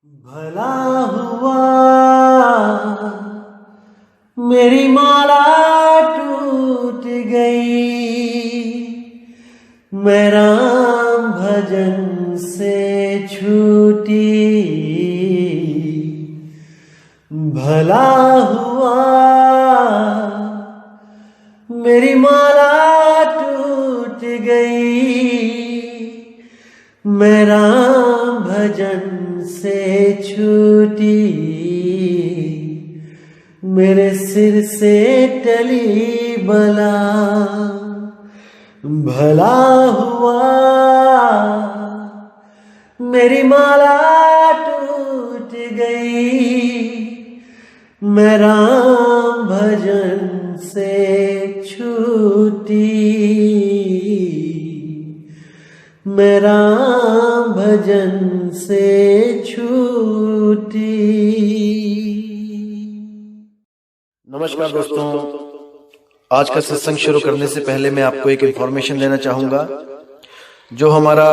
भला हुआ मेरी माला टूट गई, मैं राम भजन से छूटी। भला हुआ मेरी माला टूट गई, मैं राम भजन से छूटी। मेरे सिर से टली बला, भला हुआ मेरी माला टूट गई, मैं राम भजन से छूटी। मैं राम भजन से छूटी। नमस्कार दोस्तों, आज का सत्संग शुरू करने से पहले मैं आपको एक इंफॉर्मेशन देना चाहूंगा। जो हमारा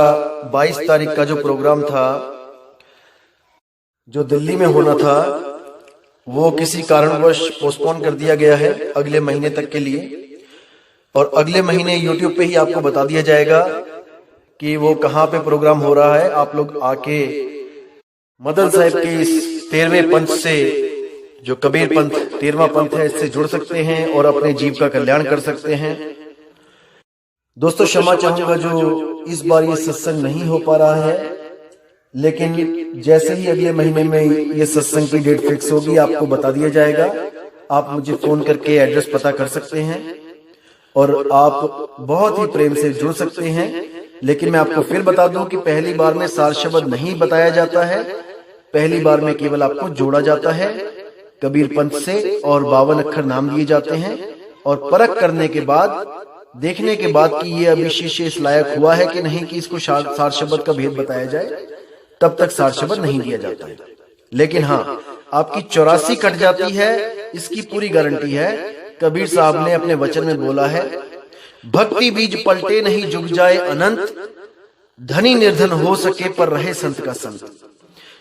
22 तारीख का जो प्रोग्राम था, जो दिल्ली में होना था, वो किसी कारणवश पोस्टपोन कर दिया गया है अगले महीने तक के लिए। और अगले महीने यूट्यूब पे ही आपको बता दिया जाएगा कि वो कहाँ पे प्रोग्राम हो रहा है। आप लोग आके मदन साहब के इस 13वें पंथ से, जो कबीर पंथ 13वां पंथ है, इससे जुड़ सकते हैं और अपने जीव का कल्याण कर सकते हैं। दोस्तों, क्षमा चाहूंगा जो इस बार ये सत्संग नहीं हो पा रहा है, लेकिन जैसे ही अगले महीने में ये सत्संग की डेट फिक्स होगी आपको बता दिया जाएगा। आप मुझे फोन करके एड्रेस पता कर सकते हैं और आप बहुत ही प्रेम से जुड़ सकते हैं। लेकिन मैं आपको फिर बता दूं कि पहली बार में सार शब्द नहीं बताया जाता है, पहली बार में केवल आपको जोड़ा जाता है कबीर पंथ से और 52 अक्षर नाम दिए जाते हैं। और परख करने के बाद, देखने के बाद कि ये अभी शिष्य इस लायक हुआ है कि नहीं कि इसको सार शब्द का भेद बताया जाए, तब तक सार शब्द नहीं दिया जाता है। लेकिन हाँ, आपकी 84 कट जाती है, इसकी पूरी गारंटी है। कबीर साहब ने अपने वचन में बोला है, भक्ति बीज पलटे नहीं जुग जाए अनंत, धनी निर्धन हो सके पर रहे संत का संत।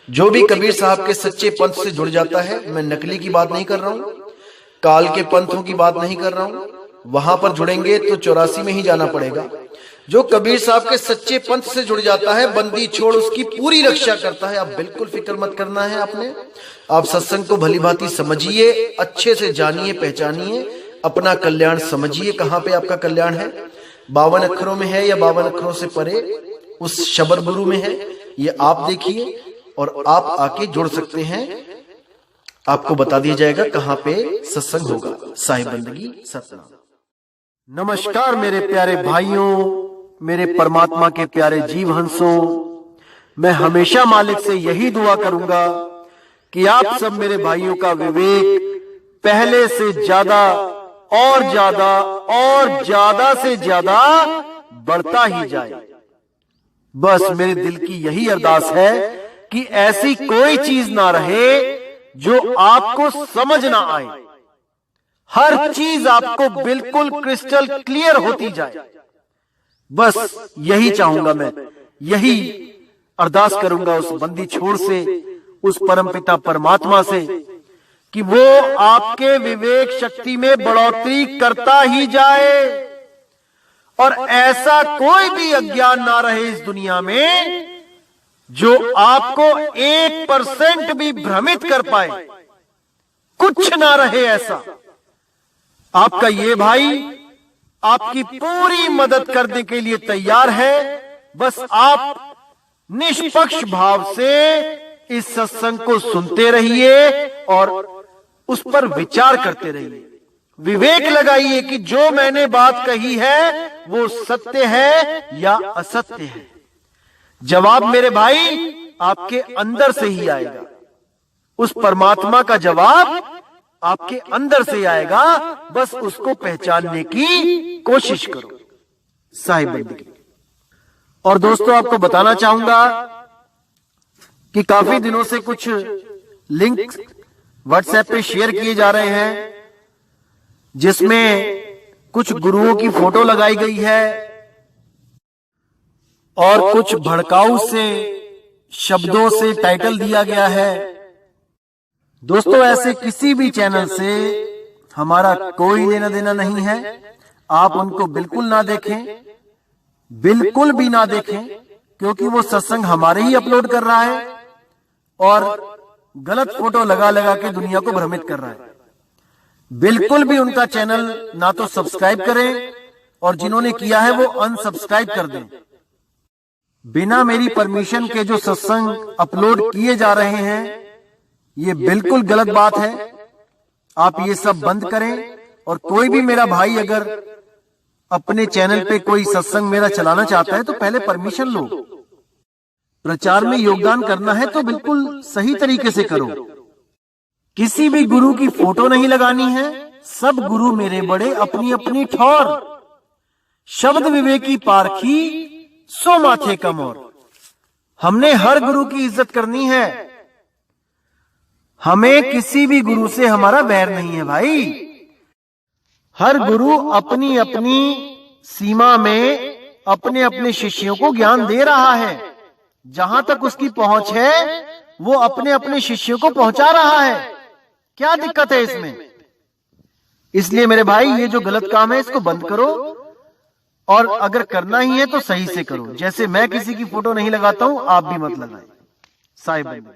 जो भी कबीर साहब के सच्चे पंथ से जुड़ जाता है, मैं नकली की बात नहीं कर रहा हूं, काल के पंथों की बात नहीं कर रहा हूं, वहां पर जुड़ेंगे तो 84 में ही जाना पड़ेगा। जो कबीर साहब के सच्चे पंथ से जुड़ जाता है, बंदी छोड़ उसकी पूरी रक्षा करता है। आप बिल्कुल फिक्र मत करना है आपने। आप सत्संग को भली भांति समझिए, अच्छे से जानिए, पहचानिए, अपना कल्याण समझिए। कहाँ पे आपका कल्याण है? 52 अक्षरों में है या 52 अक्षरों से परे उस शबर गुरु में है? ये आप देखिए और आप आके जुड़ सकते हैं। आपको बता दिया जाएगा कहाँ पे सत्संग होगा। साहिब बंदगी सतनाम। नमस्कार मेरे प्यारे भाइयों, मेरे परमात्मा के प्यारे जीव हंसों। मैं हमेशा मालिक से यही दुआ करूंगा कि आप सब मेरे भाइयों का विवेक पहले से ज्यादा और ज्यादा और ज्यादा से ज्यादा बढ़ता ही जाए। बस मेरे दिल की यही अरदास है कि ऐसी कोई चीज ना रहे जो आपको समझ ना आए। हर चीज आपको बिल्कुल क्रिस्टल क्लियर होती जाए। बस यही चाहूंगा मैं, यही अरदास करूंगा उस बंदी छोड़ से, उस परमपिता परमात्मा से, कि वो आपके विवेक शक्ति में बढ़ोतरी करता ही जाए और ऐसा कोई भी अज्ञान ना रहे इस दुनिया में जो आपको 1% भी भ्रमित कर पाए। कुछ ना रहे ऐसा। आपका ये भाई आपकी पूरी मदद करने के लिए तैयार है। बस आप निष्पक्ष भाव से इस सत्संग को सुनते रहिए और उस पर विचार करते रहिए। विवेक लगाइए कि जो मैंने बात कही है वो सत्य है या असत्य है। जवाब मेरे भाई आपके अंदर से ही आएगा। उस परमात्मा का जवाब आपके अंदर से आएगा। बस उसको पहचानने की कोशिश करो। साहिब बंदगी। और दोस्तों, आपको बताना चाहूंगा कि काफी दिनों से कुछ लिंक व्हाट्सएप पे शेयर किए जा रहे हैं, जिसमें कुछ गुरुओं की फोटो लगाई गई है और कुछ भड़काऊ से शब्दों से टाइटल दिया गया है। दोस्तों, ऐसे किसी भी चैनल से हमारा कोई लेना देना नहीं है। आप उनको बिल्कुल ना देखें, बिल्कुल भी ना देखें, क्योंकि वो सत्संग हमारे ही अपलोड कर रहा है और गलत फोटो लगा लगा के दुनिया को भ्रमित कर रहा है। बिल्कुल भी उनका चैनल ना तो सब्सक्राइब करें और जिन्होंने किया है वो अनसब्सक्राइब कर दें। बिना मेरी परमिशन के जो सत्संग अपलोड किए जा रहे हैं, ये बिल्कुल गलत बात है। आप ये सब बंद करें। और कोई भी मेरा भाई अगर अपने चैनल पे कोई सत्संग मेरा चलाना चाहता है तो पहले परमिशन लो। प्रचार में योगदान करना है तो बिल्कुल सही तरीके से करो। किसी भी गुरु की फोटो नहीं लगानी है। सब गुरु मेरे बड़े अपनी अपनी ठौर, शब्द विवेकी पारखी सो माथे कमोर। हमने हर गुरु की इज्जत करनी है। हमें किसी भी गुरु से हमारा वैर नहीं है भाई। हर गुरु अपनी अपनी सीमा में अपने अपने शिष्यों को ज्ञान दे रहा है। जहां तक उसकी पहुंच है वो अपने अपने शिष्यों को पहुंचा रहा है। क्या दिक्कत है इसमें? इसलिए मेरे भाई, ये जो गलत काम है इसको बंद करो और अगर करना ही है तो सही से करो। जैसे मैं किसी की फोटो नहीं लगाता हूं, आप भी मत लगाएं। साहिब।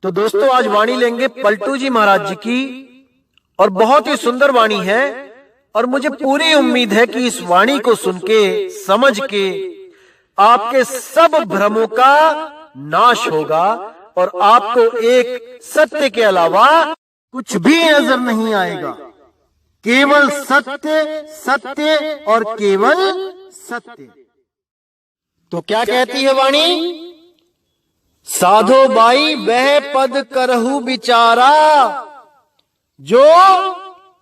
तो दोस्तों, आज वाणी लेंगे पलटू जी महाराज जी की और बहुत ही सुंदर वाणी है और मुझे पूरी उम्मीद है कि इस वाणी को सुन के, समझ के आपके सब भ्रमों का नाश होगा और आपको एक सत्य के अलावा कुछ भी नजर नहीं आएगा। केवल सत्य, सत्य और केवल सत्य। तो क्या कहती है वाणी? साधो बाई वह पद करहु बिचारा, जो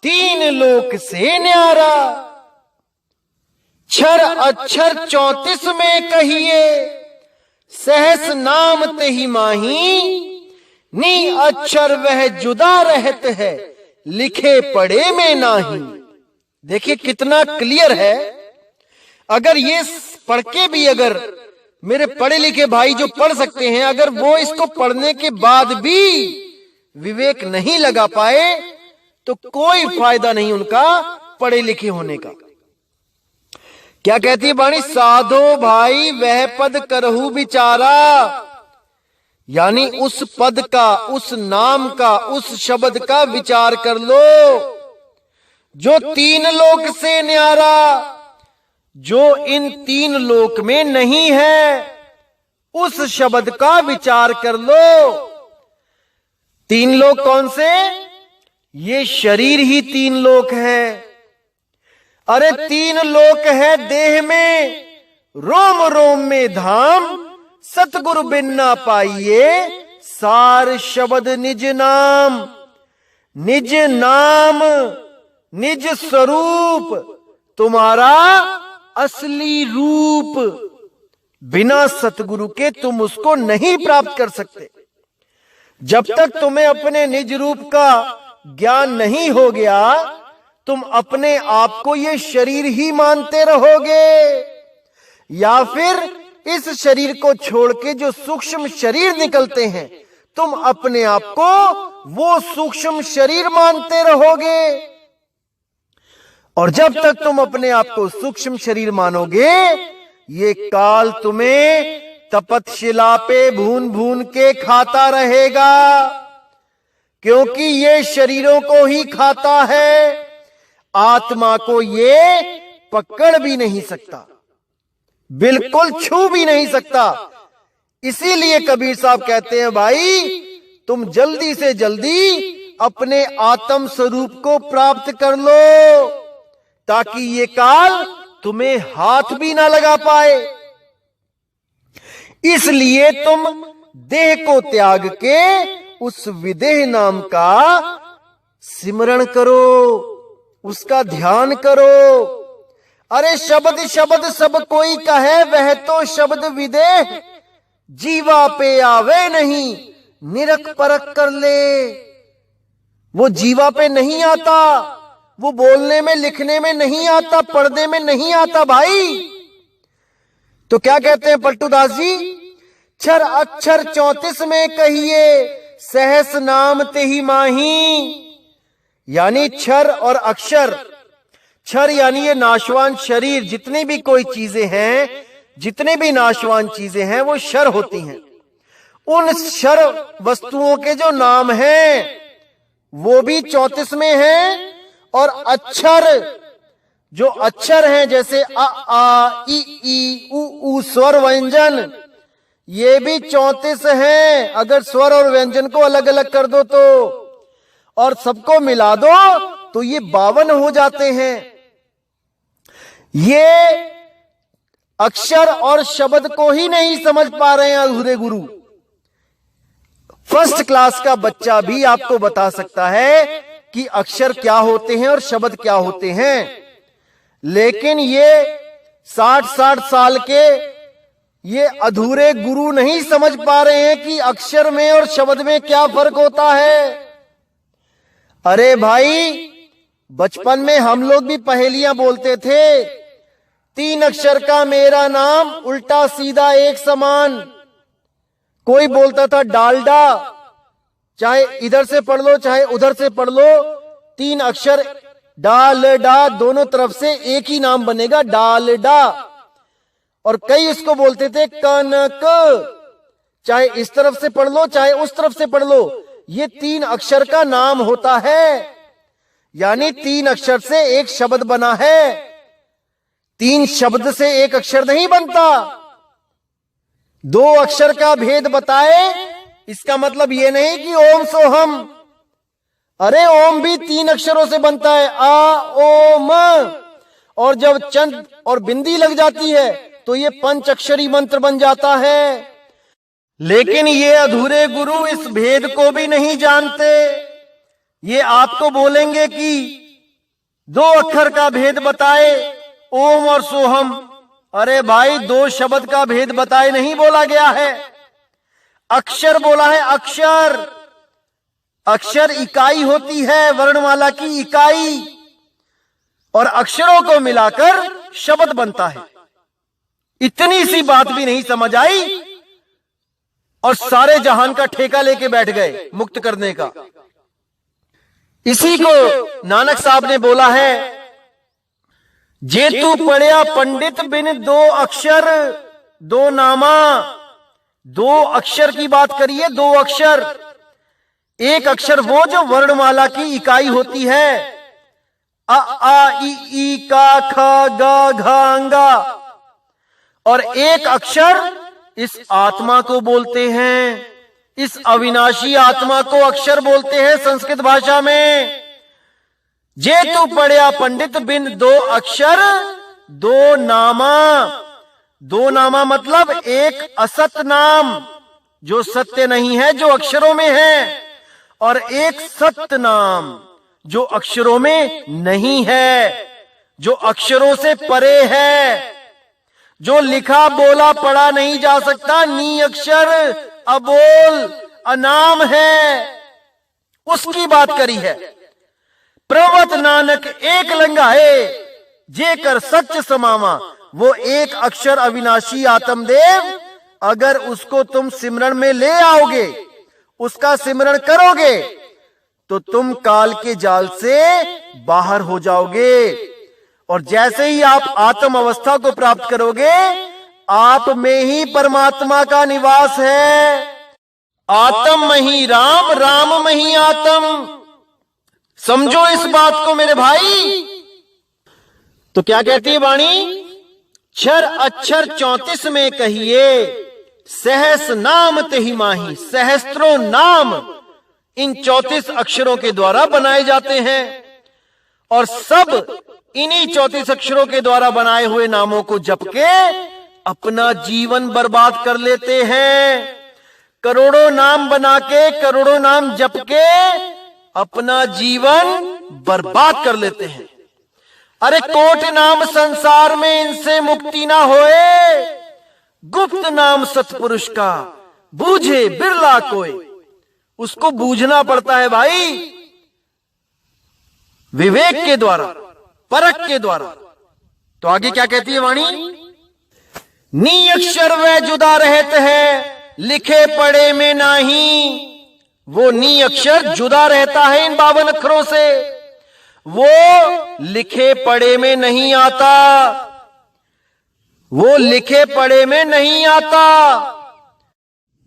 तीन लोक से न्यारा। क्षर अक्षर 34 में कहिए, सहस नाम तेहि माही। नी अक्षर वह जुदा रहत है, लिखे पढ़े में नाही। देखिए कितना क्लियर है। अगर ये पढ़ के भी, अगर मेरे पढ़े लिखे भाई जो पढ़ सकते हैं, अगर वो इसको पढ़ने के बाद भी विवेक नहीं लगा पाए तो कोई फायदा नहीं उनका पढ़े लिखे होने का। क्या कहती है वाणी? साधो भाई वह पद करहु बिचारा, यानी उस पद का, उस नाम का, उस शब्द का विचार कर लो जो तीन लोक से न्यारा, जो इन तीन लोक में नहीं है। उस शब्द का विचार कर लो। तीन लोक कौन से? ये शरीर ही तीन लोक है। अरे तीन लोक है देह में, रोम रोम में धाम। सतगुरु बिन ना पाइए, सार शब्द निज नाम। निज नाम, निज स्वरूप, तुम्हारा असली रूप। बिना सतगुरु के तुम उसको नहीं प्राप्त कर सकते। जब तक तुम्हें अपने निज रूप का ज्ञान नहीं हो गया, तुम अपने आप को ये शरीर ही मानते रहोगे, या फिर इस शरीर को छोड़ के जो सूक्ष्म शरीर निकलते हैं, तुम अपने आप को वो सूक्ष्म शरीर मानते रहोगे। और जब तक तुम अपने आप को सूक्ष्म शरीर मानोगे, ये काल तुम्हें तपतशिला पे भून भून के खाता रहेगा, क्योंकि ये शरीरों को ही खाता है, आत्मा को ये पकड़ भी नहीं सकता, बिल्कुल छू भी नहीं सकता। इसीलिए कबीर साहब कहते हैं, भाई तुम जल्दी से जल्दी अपने आत्म स्वरूप को प्राप्त कर लो, ताकि ये काल तुम्हें हाथ भी ना लगा पाए। इसलिए तुम देह को त्याग के उस विदेह नाम का सिमरण करो, उसका ध्यान करो। अरे शब्द शब्द सब कोई कहे, वह तो शब्द विदेह जीवा पे आवे नहीं, निरख परख कर ले। वो जीवा पे नहीं आता, वो बोलने में लिखने में नहीं आता, पढ़ने में नहीं आता भाई। तो क्या कहते हैं पलटू दास जी? छर अक्षर 34 में कहिए सहस नाम तेहि माही। यानी छर और अक्षर, छर यानी ये नाशवान शरीर, जितनी भी कोई चीजें हैं, जितने भी नाशवान चीजें हैं वो शर होती हैं। उन शर वस्तुओं के जो नाम हैं वो भी 34 में हैं, और अक्षर, जो अक्षर हैं जैसे अ आ इ ई उ ऊ स्वर व्यंजन, ये भी 34 हैं। अगर स्वर और व्यंजन को अलग अलग कर दो तो, और सबको मिला दो तो ये 52 हो जाते हैं। ये अक्षर और शब्द को ही नहीं समझ पा रहे हैं अधूरे गुरु। फर्स्ट क्लास का बच्चा भी आपको बता सकता है कि अक्षर क्या होते हैं और शब्द क्या होते हैं, लेकिन ये 60-60 साल के ये अधूरे गुरु नहीं समझ पा रहे हैं कि अक्षर में और शब्द में क्या फर्क होता है। अरे भाई, बचपन में हम लोग भी पहेलियां बोलते थे। 3 अक्षर का मेरा नाम, उल्टा सीधा एक समान। कोई बोलता था डालडा, चाहे इधर से पढ़ लो चाहे उधर से पढ़ लो, 3 अक्षर डालडा, दोनों तरफ से एक ही नाम बनेगा, डालडा। और कई इसको बोलते थे कनक, चाहे इस तरफ से पढ़ लो चाहे उस तरफ से पढ़ लो, ये 3 अक्षर का नाम होता है। यानी 3 अक्षर से एक शब्द बना है, 3 शब्द से एक अक्षर नहीं बनता। 2 अक्षर का भेद बताए, इसका मतलब ये नहीं कि ओम सोहम। अरे ओम भी 3 अक्षरों से बनता है, आ ओ म, और जब चंद और बिंदी लग जाती है तो ये 5 अक्षरी मंत्र बन जाता है। लेकिन ये अधूरे गुरु इस भेद को भी नहीं जानते। ये आपको बोलेंगे कि 2 अक्षर का भेद बताए, ओम और सोहम। अरे भाई, 2 शब्द का भेद बताए नहीं बोला गया है, अक्षर बोला है। अक्षर, अक्षर इकाई होती है, वर्णमाला की इकाई, और अक्षरों को मिलाकर शब्द बनता है। इतनी सी बात भी नहीं समझ आई और सारे जहान का ठेका लेके बैठ गए मुक्त करने का। इसी को नानक साहब ने बोला है, जे तू पढ़िया पंडित बिन 2 अक्षर 2 नामा। 2 अक्षर की बात करिए, 2 अक्षर। एक अक्षर वो जो वर्णमाला की इकाई होती है, अ आ इ ई का ख ग घ अंगा, और एक अक्षर इस आत्मा को बोलते हैं। इस अविनाशी आत्मा को अक्षर बोलते हैं संस्कृत भाषा में। जे तू पढ़िया पंडित बिन 2 अक्षर 2 नामा। 2 नामा मतलब एक असत नाम जो सत्य नहीं है, जो अक्षरों में है, और एक सत्य नाम जो अक्षरों में नहीं है, जो अक्षरों से परे है, जो लिखा बोला पढ़ा नहीं जा सकता, नी अक्षर, अबोल, अनाम है, उसकी बात करी है। प्रवत नानक एक लंगाए, जे कर सच समावा। वो एक अक्षर अविनाशी आत्मदेव, अगर उसको तुम सिमरण में ले आओगे, उसका सिमरण करोगे, तो तुम काल के जाल से बाहर हो जाओगे। और जैसे ही आप आत्म अवस्था को प्राप्त करोगे, आप में ही परमात्मा का निवास है। आत्म मही राम, राम मही आत्म। समझो इस बात को मेरे भाई। तो क्या कहती है वाणी? क्षर अक्षर 34 में कहिए, सहस नाम तेहि माही। सहस्त्रों नाम इन 34 अक्षरों के द्वारा बनाए जाते हैं, और सब इन्हीं 34 अक्षरों के द्वारा बनाए हुए नामों को जप के अपना जीवन बर्बाद कर लेते हैं। करोड़ों नाम बना के, करोड़ों नाम जप के अपना जीवन बर्बाद कर लेते हैं। अरे कोट नाम संसार में इनसे मुक्ति ना होए, गुप्त नाम सतपुरुष का बूझे बिरला कोई। उसको बूझना पड़ता है भाई, विवेक के द्वारा, परख के द्वारा। तो आगे क्या कहती है वाणी? नी अक्षर व जुदा रहते हैं, लिखे पढ़े में नहीं। वो नी अक्षर जुदा रहता है इन 52 अक्षरों से, वो लिखे पढ़े में नहीं आता, वो लिखे पढ़े में नहीं आता।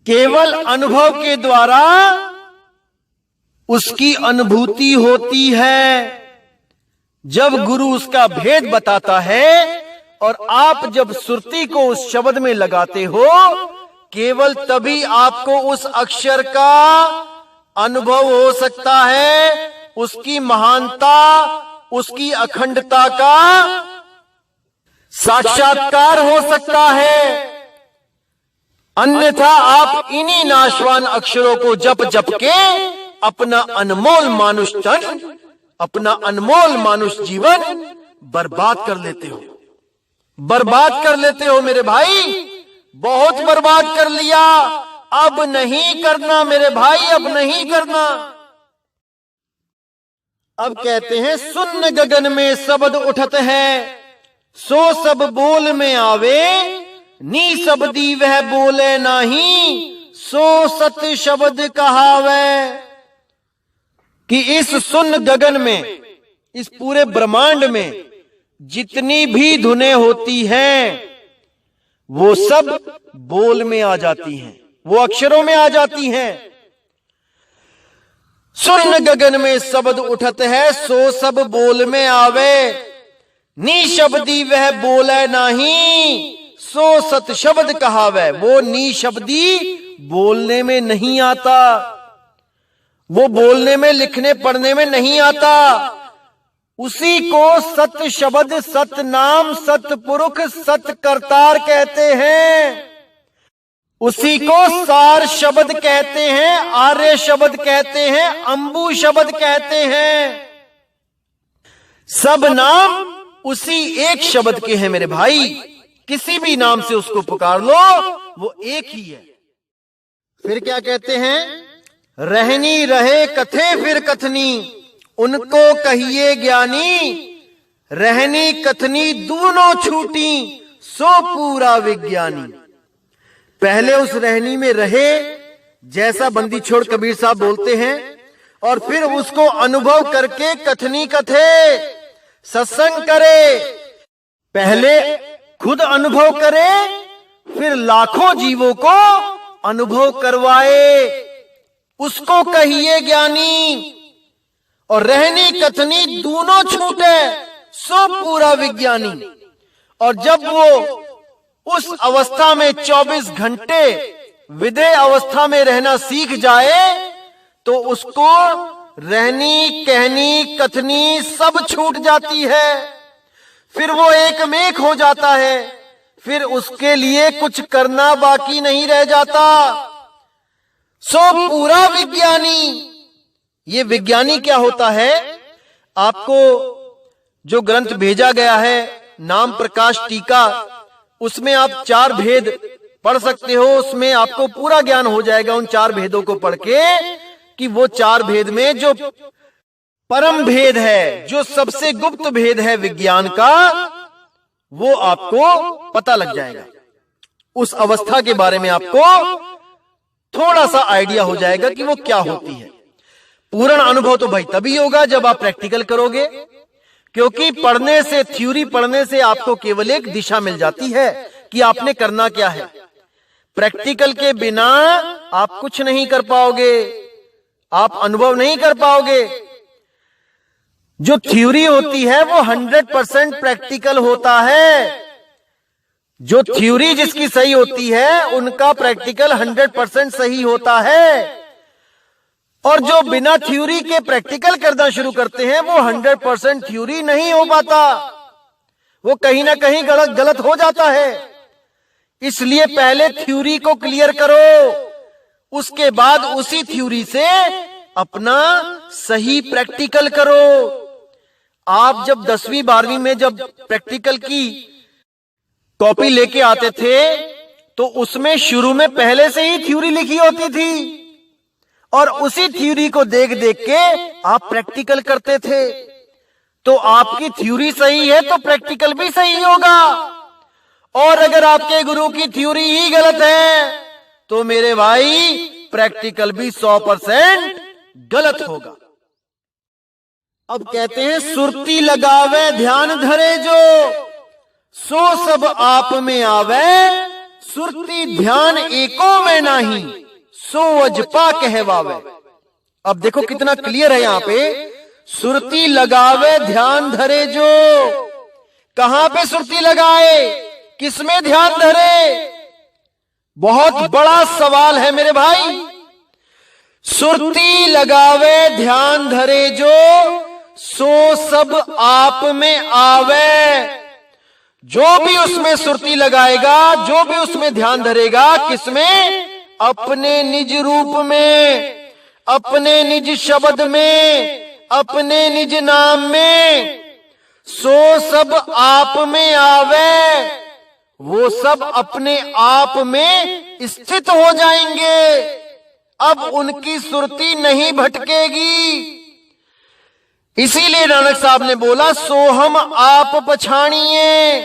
केवल अनुभव के द्वारा उसकी अनुभूति होती है। जब गुरु उसका भेद बताता है और आप जब सुरती को उस शब्द में लगाते हो, केवल तभी आपको उस अक्षर का अनुभव हो सकता है, उसकी महानता, उसकी अखंडता का साक्षात्कार हो सकता है। अन्यथा आप इन्हीं नाशवान अक्षरों को जप जप के अपना अनमोल मानुष तन, अपना अनमोल मानुष जीवन बर्बाद कर लेते हो, बर्बाद कर लेते हो मेरे भाई, बहुत बर्बाद कर लिया। अब नहीं करना मेरे भाई, अब नहीं करना। अब कहते हैं सुन गगन में शब्द उठत है, सो सब बोल में आवे, नी शब्दी वह बोले नाही, सो सत शब्द कहावे। कि इस सुन गगन में, इस पूरे ब्रह्मांड में जितनी भी धुनें होती हैं वो सब बोल में आ जाती हैं, वो अक्षरों में आ जाती हैं। सुन गगन में शब्द उठत है, सो सब बोल में आवे, नी शब्दी वह बोले नाही, सो सत शब्द कहावे। वो नी शब्दी बोलने में नहीं आता, वो बोलने में, लिखने पढ़ने में नहीं आता। उसी को सत शब्द, सत नाम, सत पुरुष, सत करतार कहते हैं। उसी को सार शब्द कहते हैं, आर्य शब्द कहते हैं, अंबु शब्द कहते हैं। सब नाम उसी एक शब्द के हैं मेरे भाई। किसी भी नाम से उसको पुकार लो, वो एक ही है। फिर क्या कहते हैं? रहनी रहे कथे फिर कथनी, उनको कहिए ज्ञानी, रहनी कथनी दोनों छूटी, सो पूरा विज्ञानी। पहले उस रहनी में रहे, जैसा बंदी छोड़ कबीर साहब बोलते हैं, और फिर उसको अनुभव करके कथनी कथे, सत्संग करे। पहले खुद अनुभव करे, फिर लाखों जीवों को अनुभव करवाए, उसको कहिए ज्ञानी। और रहनी कथनी दोनों छूटे, सो पूरा विज्ञानी। और जब वो उस अवस्था में 24 घंटे विदेह अवस्था में रहना सीख जाए, तो उसको रहनी, कहनी, कथनी सब छूट जाती है। फिर वो एक मेक हो जाता है, फिर उसके लिए कुछ करना बाकी नहीं रह जाता। सो पूरा विज्ञानी। ये विज्ञानी क्या होता है? आपको जो ग्रंथ भेजा गया है नाम प्रकाश टीका, उसमें आप 4 भेद पढ़ सकते हो। उसमें आपको पूरा ज्ञान हो जाएगा उन 4 भेदों को पढ़ के, कि वो 4 भेद में जो परम भेद है, जो सबसे गुप्त भेद है विज्ञान का, वो आपको पता लग जाएगा। उस अवस्था के बारे में आपको थोड़ा सा आइडिया हो जाएगा कि वो क्या होती है। पूर्ण अनुभव तो भाई तभी होगा जब आप प्रैक्टिकल करोगे, क्योंकि पढ़ने से, थ्योरी पढ़ने से आपको केवल एक दिशा मिल जाती है कि आपने करना क्या है। प्रैक्टिकल के बिना आप कुछ नहीं कर पाओगे, आप अनुभव नहीं कर पाओगे। जो थ्योरी होती है वो 100% प्रैक्टिकल होता है। जो थ्योरी जिसकी सही होती है उनका प्रैक्टिकल 100% सही होता है। और जो बिना थ्योरी के प्रैक्टिकल करना शुरू करते हैं वो 100% थ्योरी नहीं हो पाता, वो कहीं ना कहीं गलत हो जाता है। इसलिए पहले थ्योरी को क्लियर करो, उसके बाद उसी थ्योरी से अपना सही प्रैक्टिकल करो। आप जब 10वीं 12वीं में जब प्रैक्टिकल की कॉपी लेके आते थे, तो उसमें शुरू में पहले से ही थ्योरी लिखी होती थी, और उसी थ्योरी को देख देख के आप प्रैक्टिकल करते थे। तो आपकी थ्योरी सही है तो प्रैक्टिकल भी सही होगा। और अगर आपके गुरु की थ्योरी ही गलत है तो मेरे भाई प्रैक्टिकल भी 100% गलत होगा। अब कहते हैं सुरती लगावे ध्यान धरे जो, सो सब आप में आवे, सुरती ध्यान एको में नाही, सो अजपा कहवावे। अब देखो कितना क्लियर है यहां पे, सुरती लगावे ध्यान धरे जो, कहां पे सुरती लगाए, किसमें ध्यान धरे, बहुत बड़ा सवाल है मेरे भाई। सुरती लगावे ध्यान धरे जो, सो सब आप में आवे। जो भी उसमें सुरती लगाएगा, जो भी उसमें ध्यान धरेगा, किसमें, अपने निज रूप में, अपने निज शब्द में, अपने निज नाम में, सो सब आप में आवे। वो सब अपने आप में स्थित हो जाएंगे। अब उनकी सुरती नहीं भटकेगी। इसीलिए नानक साहब ने बोला, सोहम आप पछाणिए,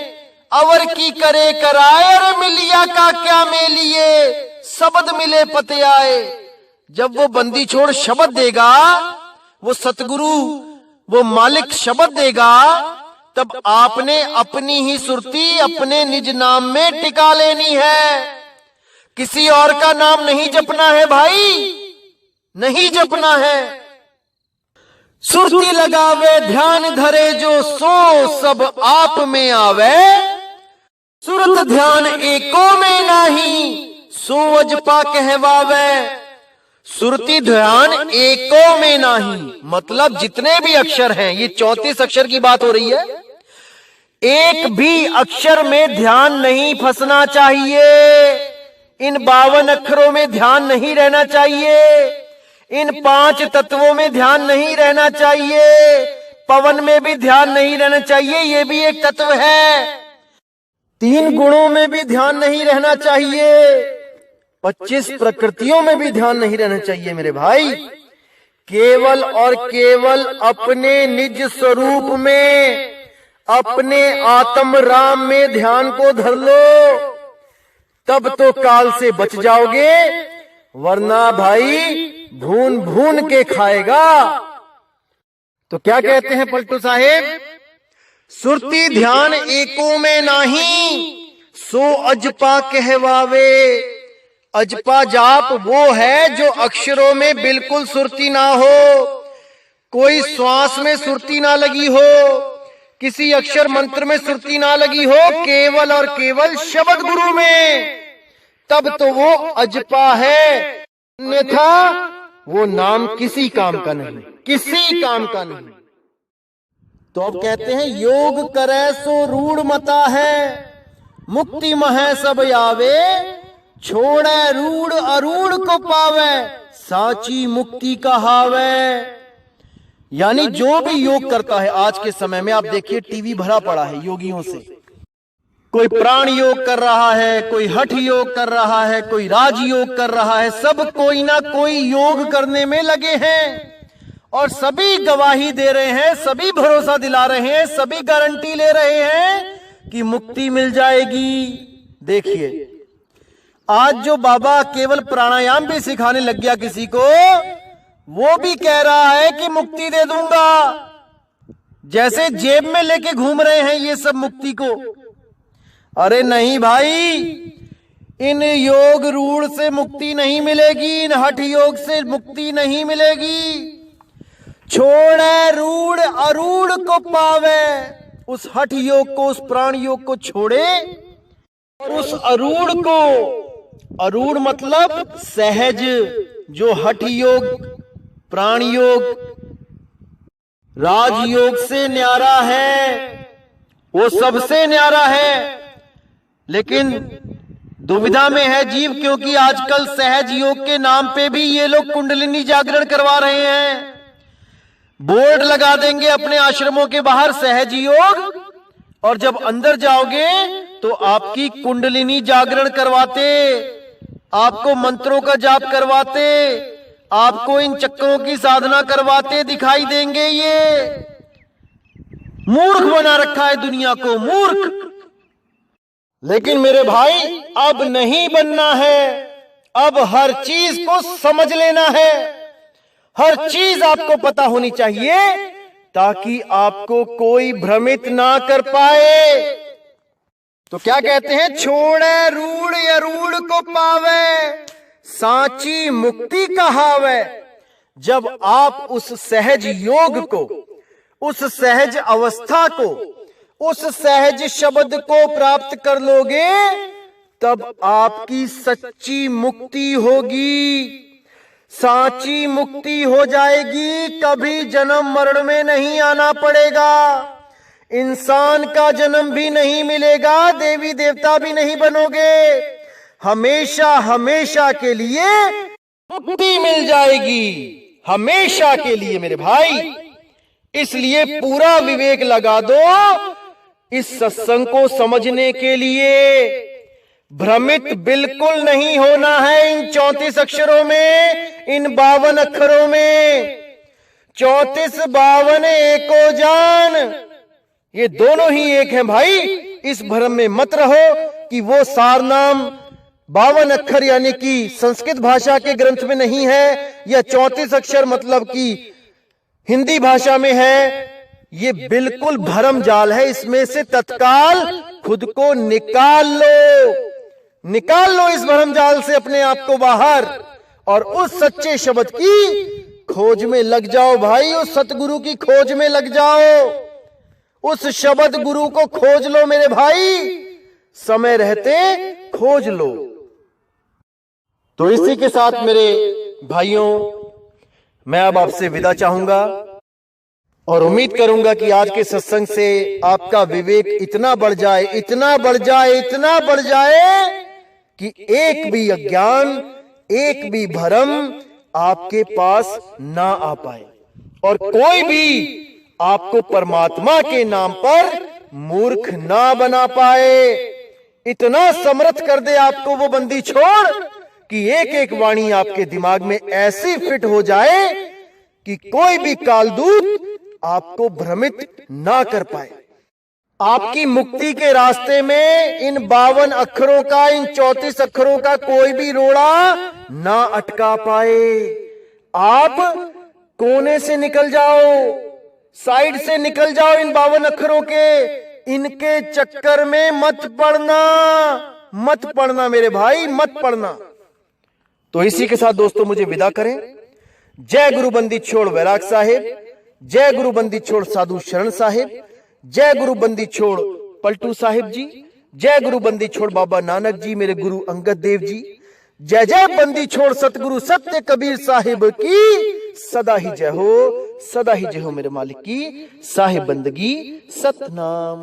अवर की करे कराए, और मिलिया का क्या मेलिए, शब्द मिले पते आए। जब वो बंदी छोड़ शब्द देगा, वो सतगुरु, वो मालिक शब्द देगा, तब आपने अपनी ही सुरती अपने निज नाम में टिका लेनी है। किसी और का नाम नहीं जपना है भाई, नहीं जपना है। सुरती लगावे ध्यान धरे जो, सो सब आप में आवे, सुरत ध्यान एको में नाही, सो अजपा कहवावे। सुरती ध्यान एको में नाही, मतलब जितने भी अक्षर हैं, ये 34 अक्षर की बात हो रही है, एक भी अक्षर में ध्यान नहीं फंसना चाहिए। इन 52 अक्षरों में ध्यान नहीं रहना चाहिए। इन 5 तत्वों में ध्यान नहीं रहना चाहिए। पवन में भी ध्यान नहीं रहना चाहिए, ये भी एक तत्व है। 3 गुणों में भी ध्यान नहीं रहना चाहिए। 25 प्रकृतियों में भी ध्यान नहीं रहना चाहिए मेरे भाई। केवल और केवल अपने निज स्वरूप में, अपने आत्म राम में ध्यान को धर लो, तब तो काल से बच जाओगे, वरना भाई भून भून के खाएगा। तो क्या कहते हैं पलटू साहेब, सुरती ध्यान एको में नाही, सो अजपा कहवावे। अजपा जाप वो है जो अक्षरों में बिल्कुल सुरती ना हो, कोई श्वास में सुरती ना लगी हो, किसी अक्षर मंत्र में सुरती ना लगी हो, केवल और केवल शब्द गुरु में, तब तो वो अजपा है। अन्यथा वो नाम किसी काम का नहीं, किसी काम का नहीं। तो अब कहते हैं, योग करे सो रूढ़ मता है, मुक्ति मह सब आवे, छोड़े रूढ़ अरूढ़ को पावे, साची मुक्ति कहावे। यानी जो भी योग करता है आज के समय में, आप देखिए टीवी भरा पड़ा है योगियों से। कोई प्राण योग कर रहा है, कोई हठ योग कर रहा है, कोई राज योग कर रहा है, सब कोई ना कोई योग करने में लगे हैं। और सभी गवाही दे रहे हैं, सभी भरोसा दिला रहे हैं, सभी गारंटी ले रहे हैं कि मुक्ति मिल जाएगी। देखिए आज जो बाबा केवल प्राणायाम भी सिखाने लग गया किसी को, वो भी कह रहा है कि मुक्ति दे दूंगा। जैसे जेब में लेके घूम रहे हैं ये सब मुक्ति को। अरे नहीं भाई, इन योग रूढ़ से मुक्ति नहीं मिलेगी, इन हठ योग से मुक्ति नहीं मिलेगी। छोड़े रूढ़ अरूढ़ को पावे, उस हठ योग को, उस प्राण योग को छोड़े और उस अरूढ़ को, अरूढ़ मतलब सहज, जो हठ योग, प्राण योग, राजयोग से न्यारा है, वो सबसे न्यारा है। लेकिन दुविधा में है जीव, क्योंकि आजकल सहज योग के नाम पे भी ये लोग कुंडलिनी जागरण करवा रहे हैं। बोर्ड लगा देंगे अपने आश्रमों के बाहर, सहज योग, और जब अंदर जाओगे तो आपकी कुंडलिनी जागरण करवाते, आपको मंत्रों का जाप करवाते, आपको इन चक्रों की साधना करवाते दिखाई देंगे। ये मूर्ख बना रखा है दुनिया को, मूर्ख। लेकिन मेरे भाई अब नहीं बनना है, अब हर चीज को समझ लेना है, हर चीज आपको पता होनी चाहिए ताकि आपको कोई भ्रमित ना कर पाए। तो क्या कहते हैं, छोड़े रूढ़ अरूढ़ को पावे, सांची मुक्ति कहावे। जब आप उस सहज योग को, उस सहज अवस्था को, उस सहज शब्द को प्राप्त कर लोगे तब आपकी सच्ची मुक्ति होगी, सांची मुक्ति हो जाएगी। कभी जन्म मरण में नहीं आना पड़ेगा, इंसान का जन्म भी नहीं मिलेगा, देवी देवता भी नहीं बनोगे, हमेशा हमेशा के लिए मुक्ति मिल जाएगी, हमेशा के लिए मेरे भाई। इसलिए पूरा विवेक लगा दो इस सत्संग को समझने के लिए। भ्रमित बिल्कुल नहीं होना है इन 34 अक्षरों में, इन 52 अक्षरों में। 34 52 एको जान, ये दोनों ही एक हैं भाई। इस भ्रम में मत रहो कि वो सारनाम 52 अक्षर यानी कि संस्कृत भाषा के ग्रंथ में नहीं है, या 34 अक्षर मतलब कि हिंदी भाषा में है। ये बिल्कुल भ्रम जाल है, इसमें से तत्काल खुद को निकाल लो, निकाल लो इस भ्रम जाल से अपने आप को बाहर, और उस सच्चे शब्द की खोज में लग जाओ भाई, उस सतगुरु की खोज में लग जाओ, उस शब्द गुरु को खोज लो मेरे भाई, समय रहते खोज लो। तो इसी के साथ मेरे भाइयों, मैं अब आपसे विदा चाहूंगा और उम्मीद करूंगा कि आज के सत्संग से आपका विवेक इतना बढ़ जाए, इतना बढ़ जाए, इतना बढ़ जाए कि एक भी अज्ञान, एक भी भ्रम आपके पास ना आ पाए, और कोई भी आपको परमात्मा के नाम पर मूर्ख ना बना पाए। इतना समर्थ कर दे आपको वो बंदी छोड़ कि एक एक वाणी आपके दिमाग में ऐसी फिट हो जाए कि कोई भी कालदूत आपको भ्रमित ना कर पाए। आपकी मुक्ति के रास्ते में इन 52 अक्षरों का, इन 34 अक्षरों का कोई भी रोड़ा ना अटका पाए। आप कोने से निकल जाओ, साइड से निकल जाओ, इन 52 अक्षरों के, इनके चक्कर में मत पड़ना, मत पड़ना मेरे भाई, मत पड़ना। तो इसी के साथ दोस्तों मुझे विदा करें। जय गुरु बंदी छोड़ वैराग साहिब, जय गुरु बंदी छोड़ साधु शरण साहिब, जय गुरु बंदी छोड़ पलटू साहिब जी, जय गुरु बंदी छोड़ बाबा नानक जी मेरे गुरु अंगद देव जी, जय जय बंदी छोड़ सतगुरु सत्य कबीर साहिब की सदा ही जय हो, सदा ही जय हो मेरे मालिक की साहिब बंदगी सतनाम।